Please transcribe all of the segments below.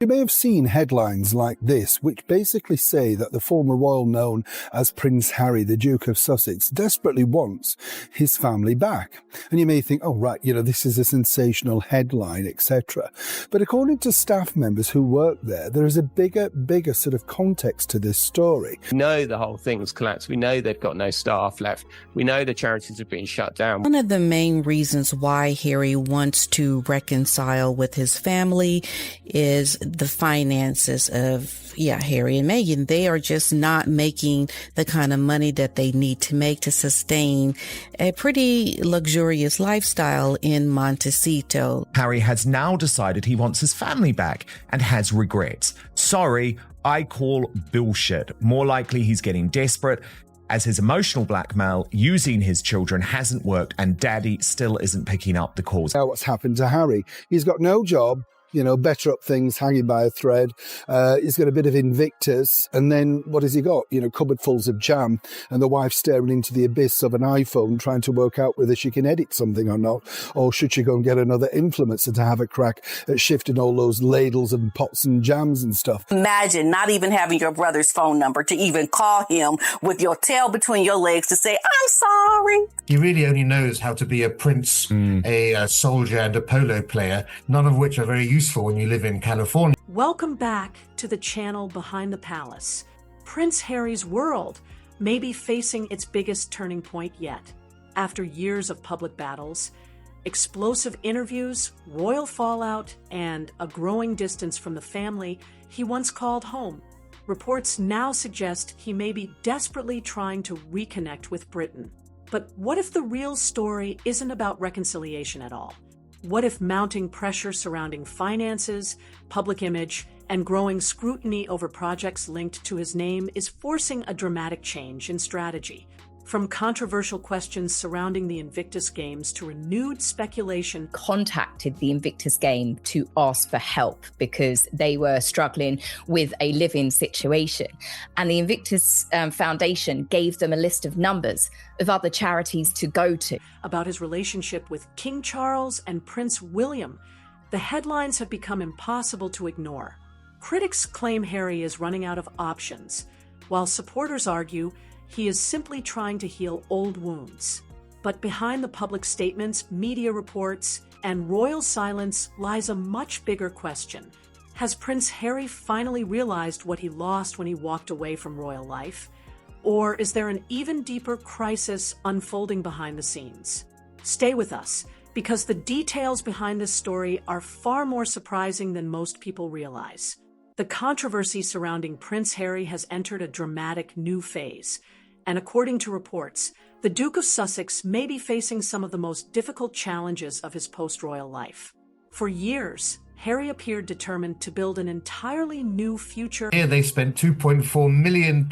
You may have seen headlines like this, which basically say that the former royal known as Prince Harry, the Duke of Sussex, desperately wants his family back. And you may think, oh, right, this is a sensational headline, etc. But according to staff members who work there is a bigger sort of context to this story. We know the whole thing's collapsed. We know they've got no staff left. We know the charities have been shut down. One of the main reasons why Harry wants to reconcile with his family is the finances of Harry and Meghan. They are just not making the kind of money that they need to make to sustain a pretty luxurious lifestyle in Montecito. Harry has now decided he wants his family back and has regrets. Sorry, I call bullshit. More likely he's getting desperate, as his emotional blackmail using his children hasn't worked and Daddy still isn't picking up the calls. Now what's happened to Harry? He's got no job. Better up things hanging by a thread. He's got a bit of Invictus. And then what has he got? Cupboardfuls of jam and the wife staring into the abyss of an iPhone trying to work out whether she can edit something or not. Or should she go and get another influencer to have a crack at shifting all those ladles and pots and jams and stuff. Imagine not even having your brother's phone number to even call him with your tail between your legs to say, I'm sorry. He really only knows how to be a prince, a soldier and a polo player, none of which are very useful when you live in California. Welcome back to the channel Behind the Palace. Prince Harry's world may be facing its biggest turning point yet. After years of public battles, explosive interviews, royal fallout, and a growing distance from the family he once called home, reports now suggest he may be desperately trying to reconnect with Britain. But what if the real story isn't about reconciliation at all? What if mounting pressure surrounding finances, public image, and growing scrutiny over projects linked to his name is forcing a dramatic change in strategy? From controversial questions surrounding the Invictus Games to renewed speculation. Contacted the Invictus Game to ask for help because they were struggling with a living situation. And the Invictus Foundation gave them a list of numbers of other charities to go to. About his relationship with King Charles and Prince William, the headlines have become impossible to ignore. Critics claim Harry is running out of options, while supporters argue he is simply trying to heal old wounds. But behind the public statements, media reports, and royal silence lies a much bigger question. Has Prince Harry finally realized what he lost when he walked away from royal life? Or is there an even deeper crisis unfolding behind the scenes? Stay with us, because the details behind this story are far more surprising than most people realize. The controversy surrounding Prince Harry has entered a dramatic new phase, and according to reports, the Duke of Sussex may be facing some of the most difficult challenges of his post-royal life. For years, Harry appeared determined to build an entirely new future. Here they spent £2.4 million,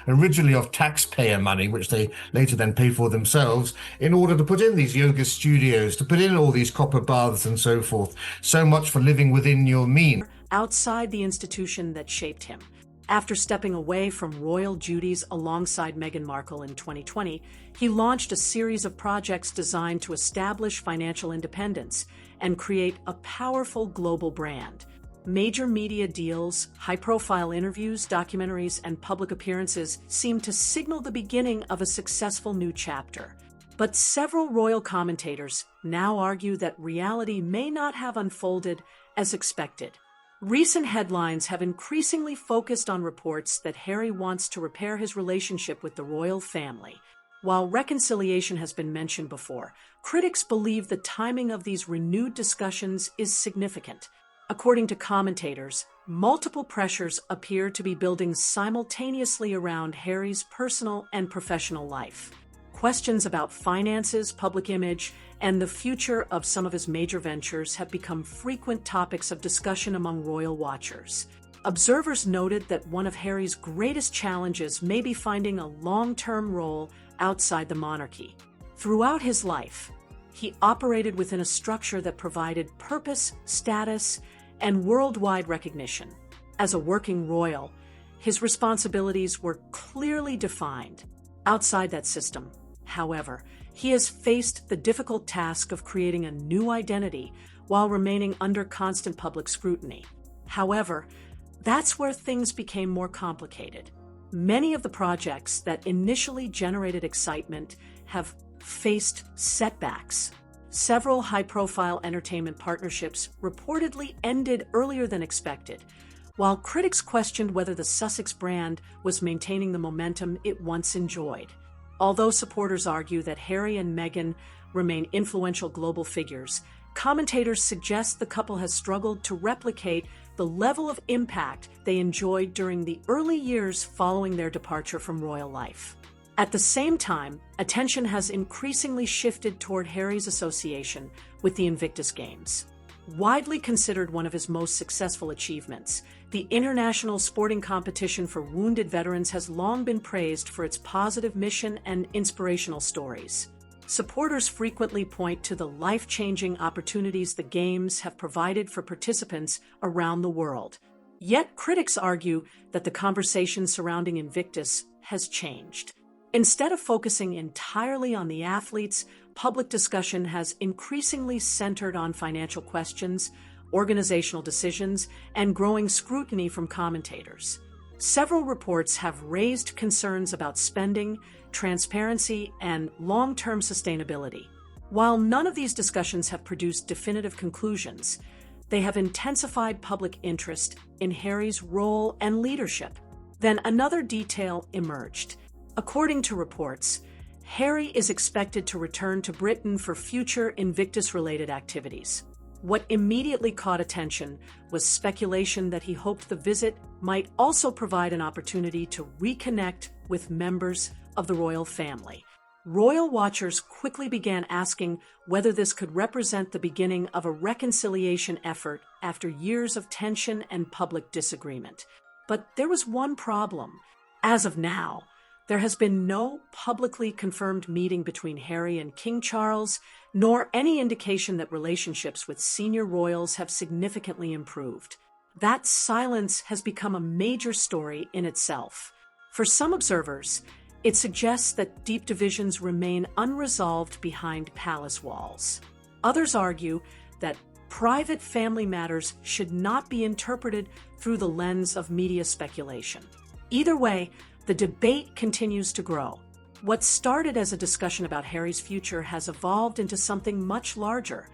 originally of taxpayer money, which they later then paid for themselves, in order to put in these yoga studios, to put in all these copper baths and so forth. So much for living within your means. Outside the institution that shaped him. After stepping away from royal duties alongside Meghan Markle in 2020, he launched a series of projects designed to establish financial independence and create a powerful global brand. Major media deals, high-profile interviews, documentaries, and public appearances seem to signal the beginning of a successful new chapter. But several royal commentators now argue that reality may not have unfolded as expected. Recent headlines have increasingly focused on reports that Harry wants to repair his relationship with the royal family. While reconciliation has been mentioned before, critics believe the timing of these renewed discussions is significant. According to commentators, multiple pressures appear to be building simultaneously around Harry's personal and professional life. Questions about finances, public image, and the future of some of his major ventures have become frequent topics of discussion among royal watchers. Observers noted that one of Harry's greatest challenges may be finding a long-term role outside the monarchy. Throughout his life, he operated within a structure that provided purpose, status, and worldwide recognition. As a working royal, his responsibilities were clearly defined. Outside that system, however, he has faced the difficult task of creating a new identity while remaining under constant public scrutiny. However, that's where things became more complicated. Many of the projects that initially generated excitement have faced setbacks. Several high-profile entertainment partnerships reportedly ended earlier than expected, while critics questioned whether the Sussex brand was maintaining the momentum it once enjoyed. Although supporters argue that Harry and Meghan remain influential global figures, commentators suggest the couple has struggled to replicate the level of impact they enjoyed during the early years following their departure from royal life. At the same time, attention has increasingly shifted toward Harry's association with the Invictus Games. Widely considered one of his most successful achievements, the international sporting competition for wounded veterans has long been praised for its positive mission and inspirational stories. Supporters frequently point to the life-changing opportunities the Games have provided for participants around the world. Yet critics argue that the conversation surrounding Invictus has changed. Instead of focusing entirely on the athletes, public discussion has increasingly centered on financial questions, organizational decisions, and growing scrutiny from commentators. Several reports have raised concerns about spending, transparency, and long-term sustainability. While none of these discussions have produced definitive conclusions, they have intensified public interest in Harry's role and leadership. Then another detail emerged. According to reports, Harry is expected to return to Britain for future Invictus-related activities. What immediately caught attention was speculation that he hoped the visit might also provide an opportunity to reconnect with members of the royal family. Royal watchers quickly began asking whether this could represent the beginning of a reconciliation effort after years of tension and public disagreement. But there was one problem. As of now, there has been no publicly confirmed meeting between Harry and King Charles, nor any indication that relationships with senior royals have significantly improved. That silence has become a major story in itself. For some observers, it suggests that deep divisions remain unresolved behind palace walls. Others argue that private family matters should not be interpreted through the lens of media speculation. Either way, the debate continues to grow. What started as a discussion about Harry's future has evolved into something much larger,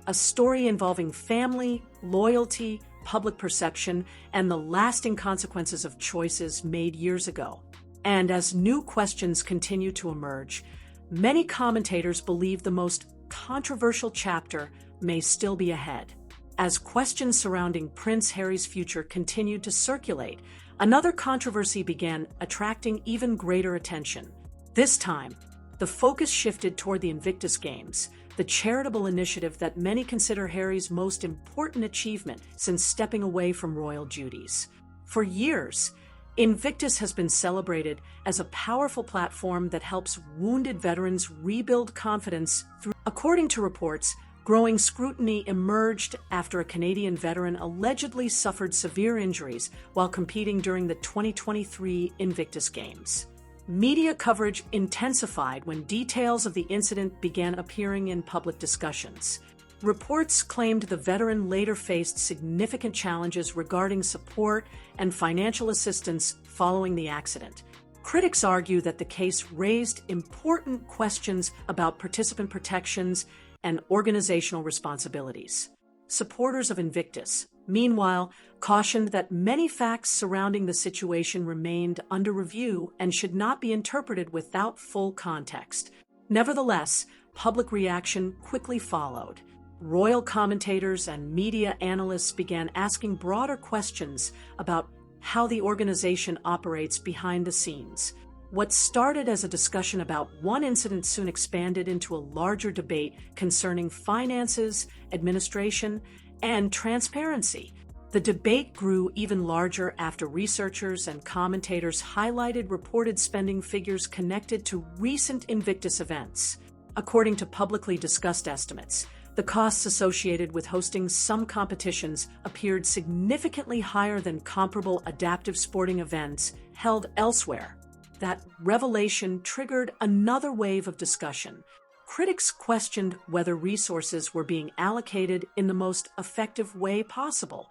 a story involving family, loyalty, public perception, and the lasting consequences of choices made years ago. And as new questions continue to emerge, many commentators believe the most controversial chapter may still be ahead. As questions surrounding Prince Harry's future continued to circulate, another controversy began attracting even greater attention. This time, the focus shifted toward the Invictus Games, the charitable initiative that many consider Harry's most important achievement since stepping away from royal duties. For years, Invictus has been celebrated as a powerful platform that helps wounded veterans rebuild confidence through. According to reports, growing scrutiny emerged after a Canadian veteran allegedly suffered severe injuries while competing during the 2023 Invictus Games. Media coverage intensified when details of the incident began appearing in public discussions. Reports claimed the veteran later faced significant challenges regarding support and financial assistance following the accident. Critics argue that the case raised important questions about participant protections and organizational responsibilities. Supporters of Invictus, meanwhile, cautioned that many facts surrounding the situation remained under review and should not be interpreted without full context. Nevertheless, public reaction quickly followed. Royal commentators and media analysts began asking broader questions about how the organization operates behind the scenes. What started as a discussion about one incident soon expanded into a larger debate concerning finances, administration, and transparency. The debate grew even larger after researchers and commentators highlighted reported spending figures connected to recent Invictus events. According to publicly discussed estimates, the costs associated with hosting some competitions appeared significantly higher than comparable adaptive sporting events held elsewhere. That revelation triggered another wave of discussion. Critics questioned whether resources were being allocated in the most effective way possible.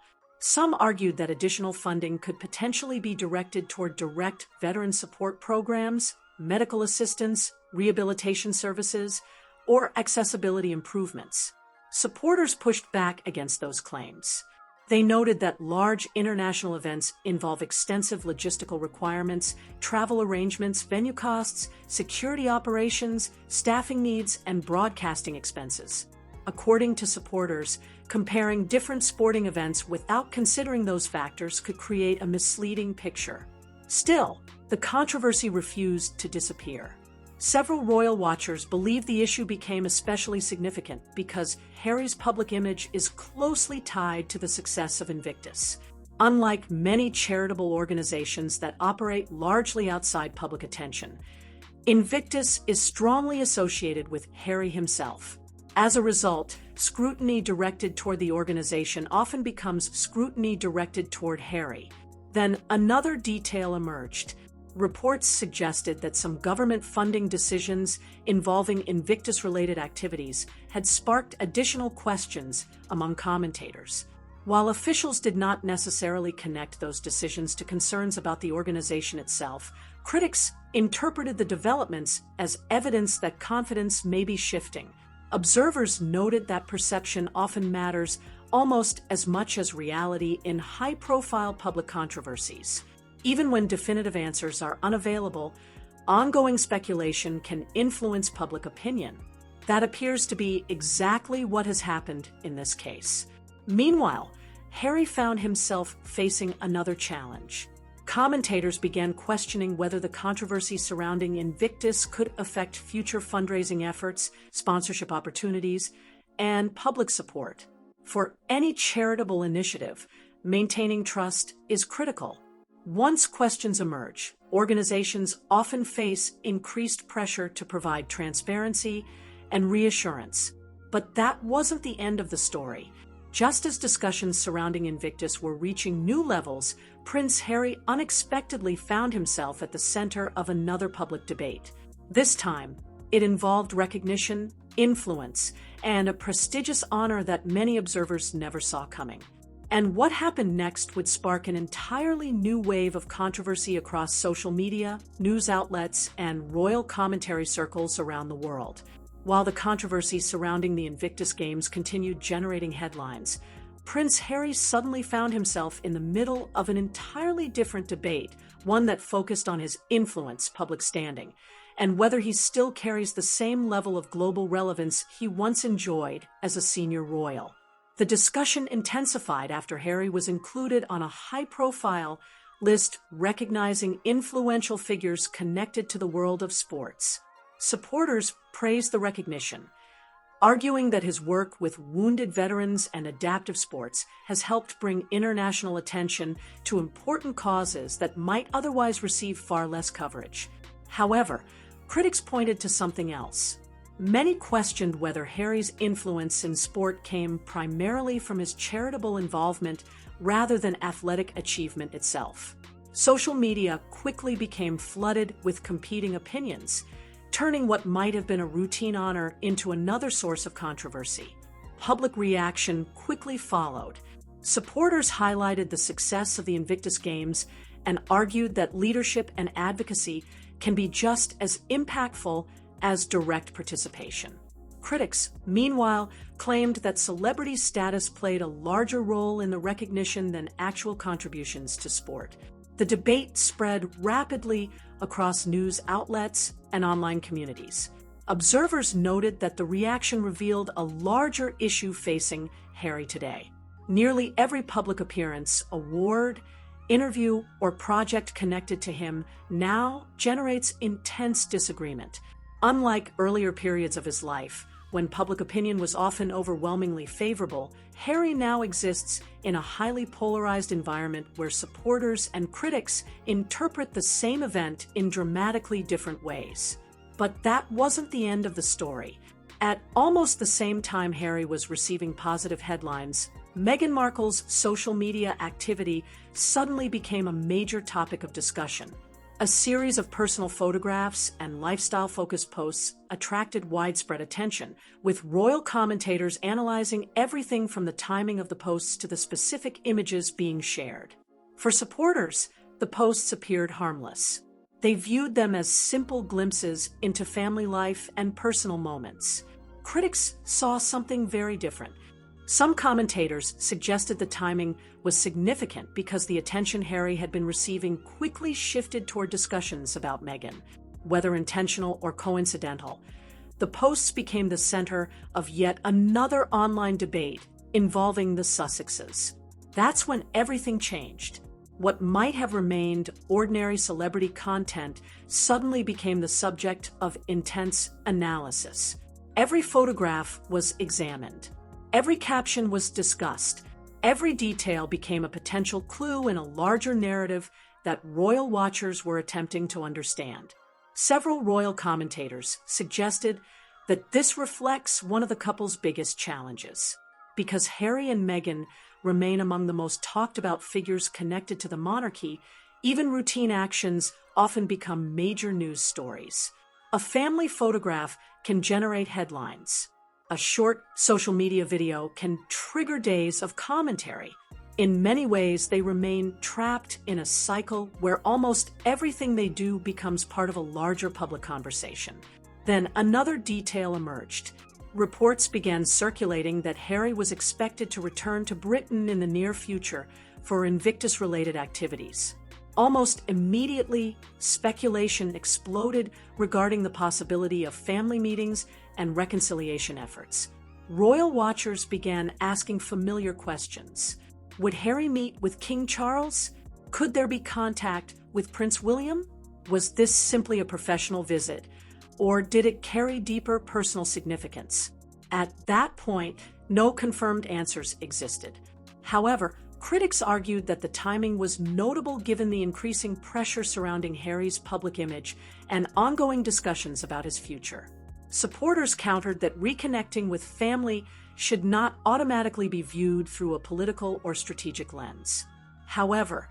Some argued that additional funding could potentially be directed toward direct veteran support programs, medical assistance, rehabilitation services, or accessibility improvements. Supporters pushed back against those claims. They noted that large international events involve extensive logistical requirements, travel arrangements, venue costs, security operations, staffing needs, and broadcasting expenses. According to supporters, comparing different sporting events without considering those factors could create a misleading picture. Still, the controversy refused to disappear. Several royal watchers believe the issue became especially significant because Harry's public image is closely tied to the success of Invictus. Unlike many charitable organizations that operate largely outside public attention, Invictus is strongly associated with Harry himself. As a result, scrutiny directed toward the organization often becomes scrutiny directed toward Harry. Then another detail emerged. Reports suggested that some government funding decisions involving Invictus-related activities had sparked additional questions among commentators. While officials did not necessarily connect those decisions to concerns about the organization itself, critics interpreted the developments as evidence that confidence may be shifting. Observers noted that perception often matters almost as much as reality in high-profile public controversies. Even when definitive answers are unavailable, ongoing speculation can influence public opinion. That appears to be exactly what has happened in this case. Meanwhile, Harry found himself facing another challenge. Commentators began questioning whether the controversy surrounding Invictus could affect future fundraising efforts, sponsorship opportunities, and public support. For any charitable initiative, maintaining trust is critical. Once questions emerge, organizations often face increased pressure to provide transparency and reassurance. But that wasn't the end of the story. Just as discussions surrounding Invictus were reaching new levels, Prince Harry unexpectedly found himself at the center of another public debate. This time, it involved recognition, influence, and a prestigious honor that many observers never saw coming. And what happened next would spark an entirely new wave of controversy across social media, news outlets, and royal commentary circles around the world. While the controversy surrounding the Invictus Games continued generating headlines, Prince Harry suddenly found himself in the middle of an entirely different debate, one that focused on his influence, public standing, and whether he still carries the same level of global relevance he once enjoyed as a senior royal. The discussion intensified after Harry was included on a high-profile list recognizing influential figures connected to the world of sports. Supporters praised the recognition, arguing that his work with wounded veterans and adaptive sports has helped bring international attention to important causes that might otherwise receive far less coverage. However, critics pointed to something else. Many questioned whether Harry's influence in sport came primarily from his charitable involvement rather than athletic achievement itself. Social media quickly became flooded with competing opinions, turning what might have been a routine honor into another source of controversy. Public reaction quickly followed. Supporters highlighted the success of the Invictus Games and argued that leadership and advocacy can be just as impactful as direct participation. Critics, meanwhile, claimed that celebrity status played a larger role in the recognition than actual contributions to sport. The debate spread rapidly across news outlets and online communities. Observers noted that the reaction revealed a larger issue facing Harry today. Nearly every public appearance, award, interview, or project connected to him now generates intense disagreement. Unlike earlier periods of his life, when public opinion was often overwhelmingly favorable, Harry now exists in a highly polarized environment where supporters and critics interpret the same event in dramatically different ways. But that wasn't the end of the story. At almost the same time Harry was receiving positive headlines, Meghan Markle's social media activity suddenly became a major topic of discussion. A series of personal photographs and lifestyle-focused posts attracted widespread attention, with royal commentators analyzing everything from the timing of the posts to the specific images being shared. For supporters, the posts appeared harmless. They viewed them as simple glimpses into family life and personal moments. Critics saw something very different. Some commentators suggested the timing was significant because the attention Harry had been receiving quickly shifted toward discussions about Meghan, whether intentional or coincidental. The posts became the center of yet another online debate involving the Sussexes. That's when everything changed. What might have remained ordinary celebrity content suddenly became the subject of intense analysis. Every photograph was examined. Every caption was discussed. Every detail became a potential clue in a larger narrative that royal watchers were attempting to understand. Several royal commentators suggested that this reflects one of the couple's biggest challenges. Because Harry and Meghan remain among the most talked about figures connected to the monarchy, even routine actions often become major news stories. A family photograph can generate headlines. A short social media video can trigger days of commentary. In many ways, they remain trapped in a cycle where almost everything they do becomes part of a larger public conversation. Then another detail emerged. Reports began circulating that Harry was expected to return to Britain in the near future for Invictus-related activities. Almost immediately, speculation exploded regarding the possibility of family meetings and reconciliation efforts. Royal watchers began asking familiar questions. Would Harry meet with King Charles? Could there be contact with Prince William? Was this simply a professional visit, or did it carry deeper personal significance? At that point, no confirmed answers existed. However, critics argued that the timing was notable given the increasing pressure surrounding Harry's public image and ongoing discussions about his future. Supporters countered that reconnecting with family should not automatically be viewed through a political or strategic lens. However,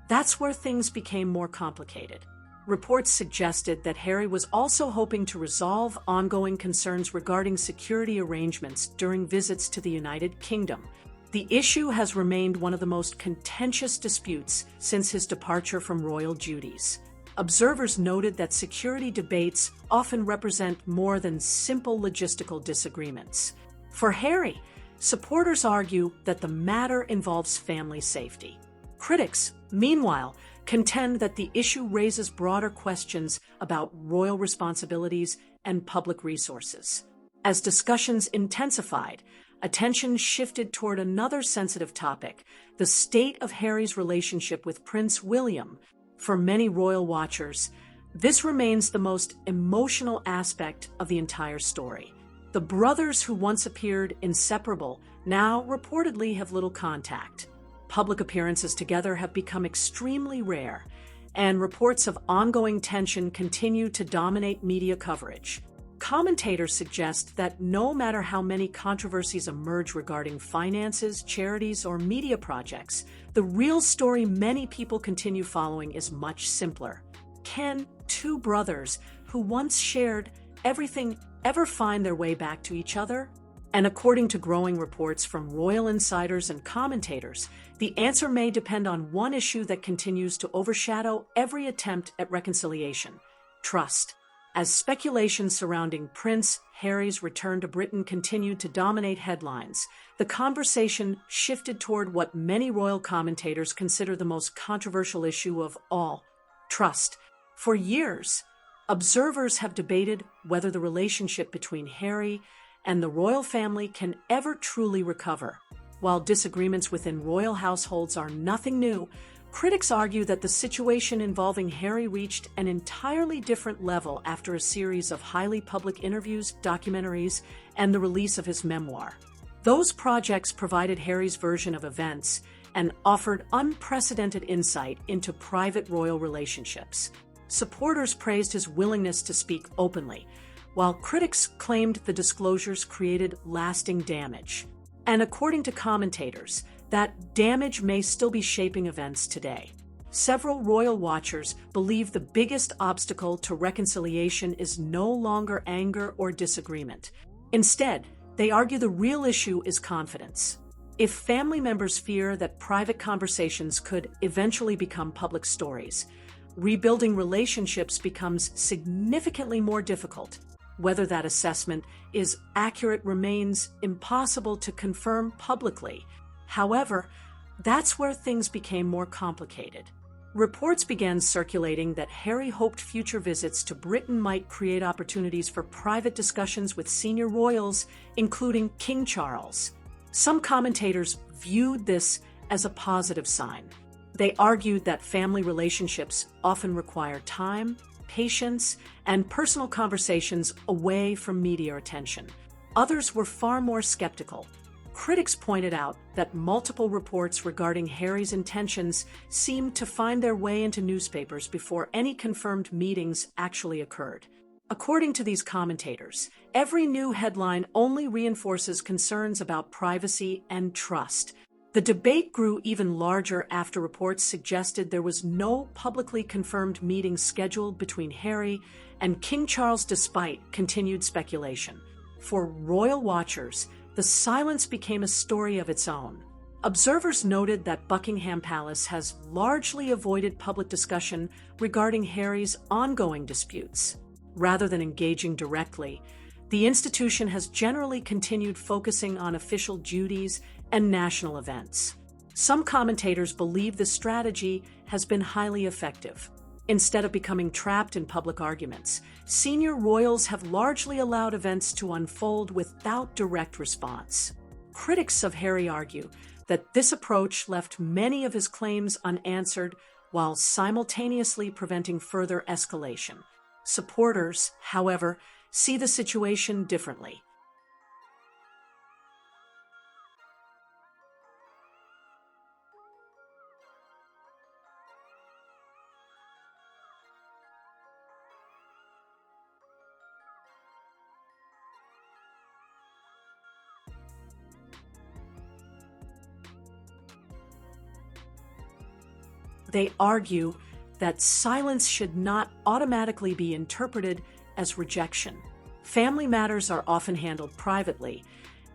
that's where things became more complicated. Reports suggested that Harry was also hoping to resolve ongoing concerns regarding security arrangements during visits to the United Kingdom. The issue has remained one of the most contentious disputes since his departure from royal duties. Observers noted that security debates often represent more than simple logistical disagreements. For Harry, supporters argue that the matter involves family safety. Critics, meanwhile, contend that the issue raises broader questions about royal responsibilities and public resources. As discussions intensified, attention shifted toward another sensitive topic, the state of Harry's relationship with Prince William. For many royal watchers, this remains the most emotional aspect of the entire story. The brothers who once appeared inseparable now reportedly have little contact. Public appearances together have become extremely rare, and reports of ongoing tension continue to dominate media coverage. Commentators suggest that no matter how many controversies emerge regarding finances, charities, or media projects, the real story many people continue following is much simpler. Can two brothers who once shared everything ever find their way back to each other? And according to growing reports from royal insiders and commentators, the answer may depend on one issue that continues to overshadow every attempt at reconciliation: trust. As speculation surrounding Prince Harry's return to Britain continued to dominate headlines, the conversation shifted toward what many royal commentators consider the most controversial issue of all: trust. For years, observers have debated whether the relationship between Harry and the royal family can ever truly recover. While disagreements within royal households are nothing new, critics argue that the situation involving Harry reached an entirely different level after a series of highly public interviews, documentaries, and the release of his memoir. Those projects provided Harry's version of events and offered unprecedented insight into private royal relationships. Supporters praised his willingness to speak openly, while critics claimed the disclosures created lasting damage. And according to commentators, that damage may still be shaping events today. Several royal watchers believe the biggest obstacle to reconciliation is no longer anger or disagreement. Instead, they argue the real issue is confidence. If family members fear that private conversations could eventually become public stories, rebuilding relationships becomes significantly more difficult. Whether that assessment is accurate remains impossible to confirm publicly. However, that's where things became more complicated. Reports began circulating that Harry hoped future visits to Britain might create opportunities for private discussions with senior royals, including King Charles. Some commentators viewed this as a positive sign. They argued that family relationships often require time, patience, and personal conversations away from media attention. Others were far more skeptical. Critics pointed out that multiple reports regarding Harry's intentions seemed to find their way into newspapers before any confirmed meetings actually occurred. According to these commentators, every new headline only reinforces concerns about privacy and trust. The debate grew even larger after reports suggested there was no publicly confirmed meeting scheduled between Harry and King Charles despite continued speculation. For royal watchers, the silence became a story of its own. Observers noted that Buckingham Palace has largely avoided public discussion regarding Harry's ongoing disputes. Rather than engaging directly, the institution has generally continued focusing on official duties and national events. Some commentators believe this strategy has been highly effective. Instead of becoming trapped in public arguments, senior royals have largely allowed events to unfold without direct response. Critics of Harry argue that this approach left many of his claims unanswered while simultaneously preventing further escalation. Supporters, however, see the situation differently. They argue that silence should not automatically be interpreted as rejection. Family matters are often handled privately,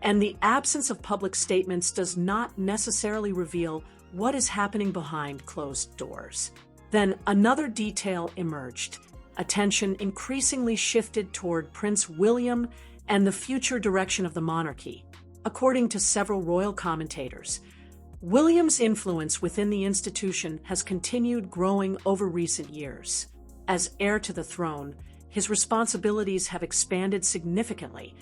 and the absence of public statements does not necessarily reveal what is happening behind closed doors. Then another detail emerged. Attention increasingly shifted toward Prince William and the future direction of the monarchy. According to several royal commentators, William's influence within the institution has continued growing over recent years. As heir to the throne, his responsibilities have expanded significantly,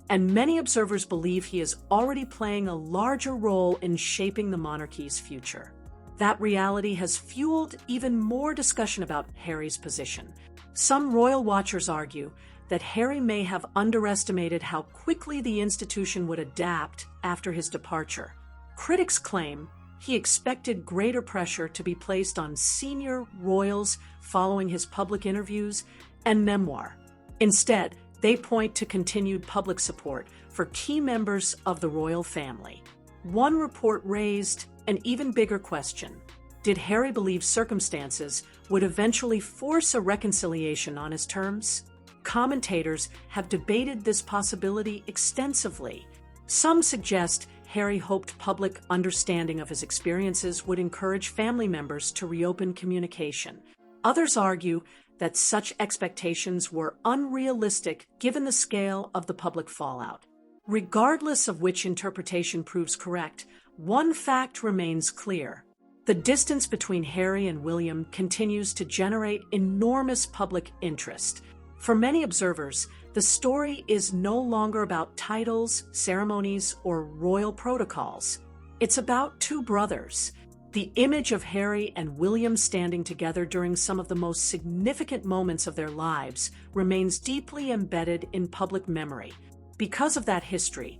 and many observers believe he is already playing a larger role in shaping the monarchy's future. That reality has fueled even more discussion about Harry's position. Some royal watchers argue that Harry may have underestimated how quickly the institution would adapt after his departure. Critics claim he expected greater pressure to be placed on senior royals following his public interviews and memoir. Instead, they point to continued public support for key members of the royal family. One report raised an even bigger question. Did Harry believe circumstances would eventually force a reconciliation on his terms? Commentators have debated this possibility extensively. Some suggest Harry hoped public understanding of his experiences would encourage family members to reopen communication. Others argue that such expectations were unrealistic given the scale of the public fallout. Regardless of which interpretation proves correct, one fact remains clear. The distance between Harry and William continues to generate enormous public interest. For many observers, the story is no longer about titles, ceremonies, or royal protocols. It's about two brothers. The image of Harry and William standing together during some of the most significant moments of their lives remains deeply embedded in public memory. Because of that history,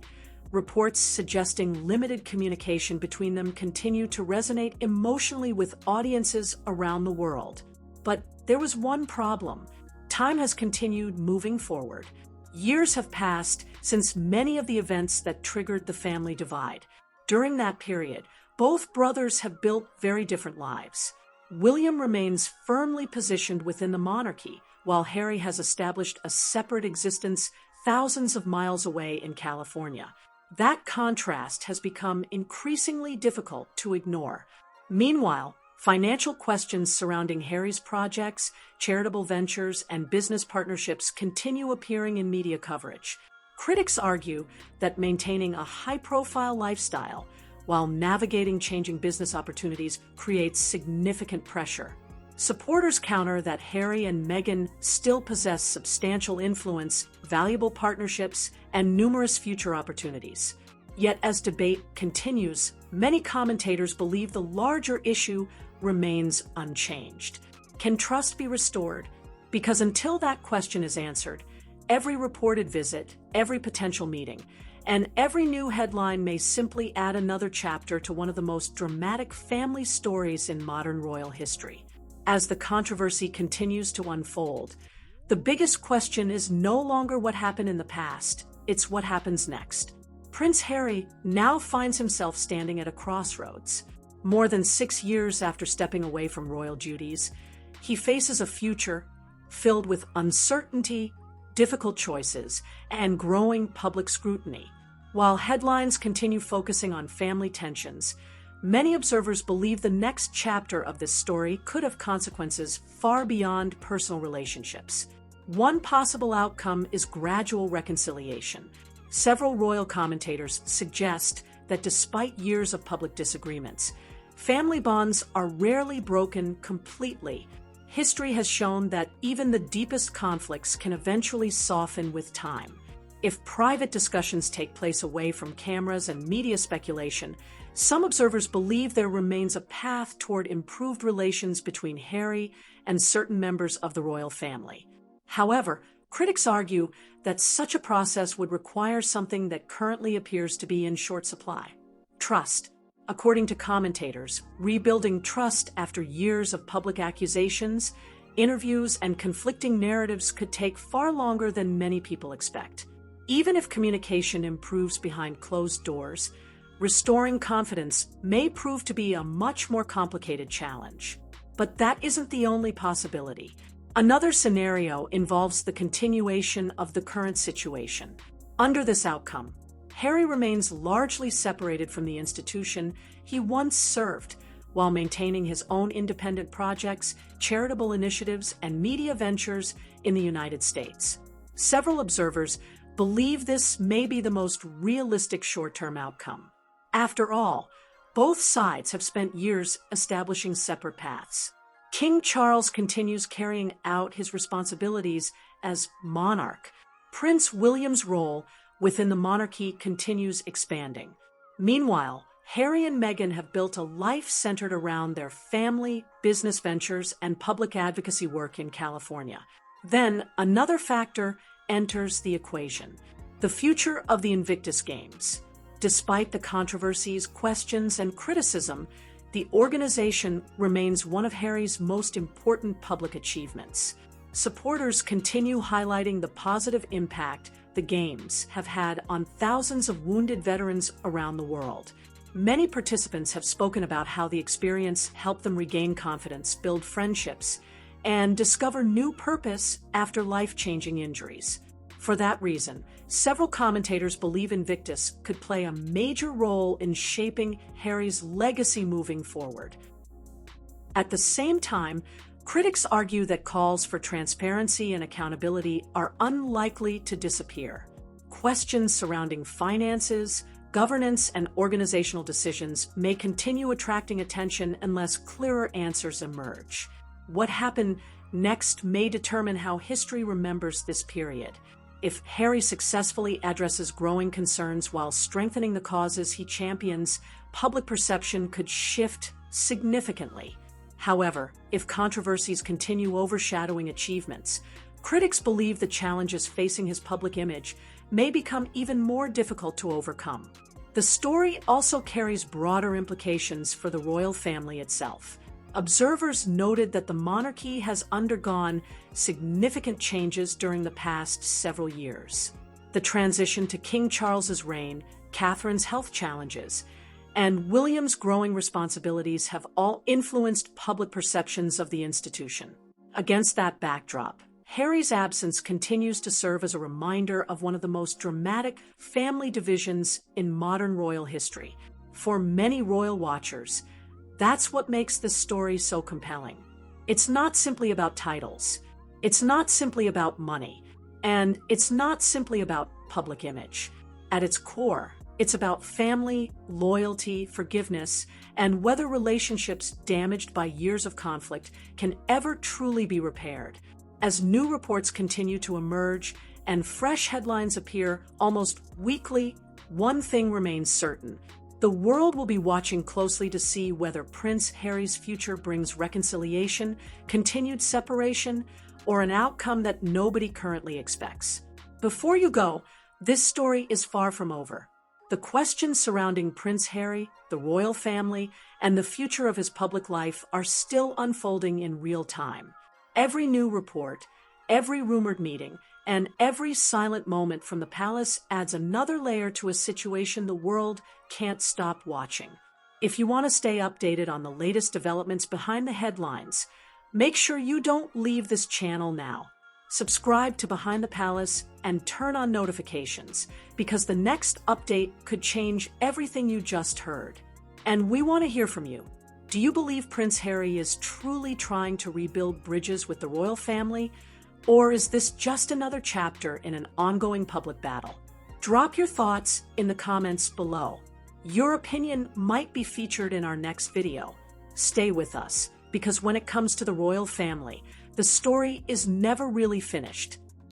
reports suggesting limited communication between them continue to resonate emotionally with audiences around the world. But there was one problem. Time has continued moving forward. Years have passed since many of the events that triggered the family divide. During that period, both brothers have built very different lives. William remains firmly positioned within the monarchy, while Harry has established a separate existence thousands of miles away in California. That contrast has become increasingly difficult to ignore. Meanwhile, financial questions surrounding Harry's projects, charitable ventures, and business partnerships continue appearing in media coverage. Critics argue that maintaining a high-profile lifestyle while navigating changing business opportunities creates significant pressure. Supporters counter that Harry and Meghan still possess substantial influence, valuable partnerships, and numerous future opportunities. Yet as debate continues, many commentators believe the larger issue remains unchanged. Can trust be restored? Because until that question is answered, every reported visit, every potential meeting, and every new headline may simply add another chapter to one of the most dramatic family stories in modern royal history. As the controversy continues to unfold, the biggest question is no longer what happened in the past, it's what happens next. Prince Harry now finds himself standing at a crossroads. More than 6 years after stepping away from royal duties, he faces a future filled with uncertainty, difficult choices, and growing public scrutiny. While headlines continue focusing on family tensions, many observers believe the next chapter of this story could have consequences far beyond personal relationships. One possible outcome is gradual reconciliation. Several royal commentators suggest that despite years of public disagreements, family bonds are rarely broken completely. History has shown that even the deepest conflicts can eventually soften with time. If private discussions take place away from cameras and media speculation, some observers believe there remains a path toward improved relations between Harry and certain members of the royal family. However, critics argue that such a process would require something that currently appears to be in short supply: trust. According to commentators, rebuilding trust after years of public accusations, interviews, and conflicting narratives could take far longer than many people expect. Even if communication improves behind closed doors, restoring confidence may prove to be a much more complicated challenge. But that isn't the only possibility. Another scenario involves the continuation of the current situation. Under this outcome, Harry remains largely separated from the institution he once served, while maintaining his own independent projects, charitable initiatives, and media ventures in the United States. Several observers believe this may be the most realistic short-term outcome. After all, both sides have spent years establishing separate paths. King Charles continues carrying out his responsibilities as monarch. Prince William's role within the monarchy continues expanding. Meanwhile, Harry and Meghan have built a life centered around their family, business ventures, and public advocacy work in California. Then, another factor enters the equation: the future of the Invictus Games. Despite the controversies, questions, and criticism, the organization remains one of Harry's most important public achievements. Supporters continue highlighting the positive impact the Games have had on thousands of wounded veterans around the world. Many participants have spoken about how the experience helped them regain confidence, build friendships, and discover new purpose after life-changing injuries. For that reason, several commentators believe Invictus could play a major role in shaping Harry's legacy moving forward. At the same time, critics argue that calls for transparency and accountability are unlikely to disappear. Questions surrounding finances, governance, and organizational decisions may continue attracting attention unless clearer answers emerge. What happened next may determine how history remembers this period. If Harry successfully addresses growing concerns while strengthening the causes he champions, public perception could shift significantly. However, if controversies continue overshadowing achievements, critics believe the challenges facing his public image may become even more difficult to overcome. The story also carries broader implications for the royal family itself. Observers noted that the monarchy has undergone significant changes during the past several years. The transition to King Charles's reign, Catherine's health challenges, and William's growing responsibilities have all influenced public perceptions of the institution. Against that backdrop, Harry's absence continues to serve as a reminder of one of the most dramatic family divisions in modern royal history. For many royal watchers, that's what makes this story so compelling. It's not simply about titles. It's not simply about money. And it's not simply about public image. At its core, it's about family, loyalty, forgiveness, and whether relationships damaged by years of conflict can ever truly be repaired. As new reports continue to emerge and fresh headlines appear almost weekly, one thing remains certain. The world will be watching closely to see whether Prince Harry's future brings reconciliation, continued separation, or an outcome that nobody currently expects. Before you go, this story is far from over. The questions surrounding Prince Harry, the royal family, and the future of his public life are still unfolding in real time. Every new report, every rumored meeting, and every silent moment from the palace adds another layer to a situation the world can't stop watching. If you want to stay updated on the latest developments behind the headlines, make sure you don't leave this channel now. Subscribe to Behind the Palace and turn on notifications, because the next update could change everything you just heard. And we want to hear from you. Do you believe Prince Harry is truly trying to rebuild bridges with the royal family? Or is this just another chapter in an ongoing public battle? Drop your thoughts in the comments below. Your opinion might be featured in our next video. Stay with us, because when it comes to the royal family, the story is never really finished.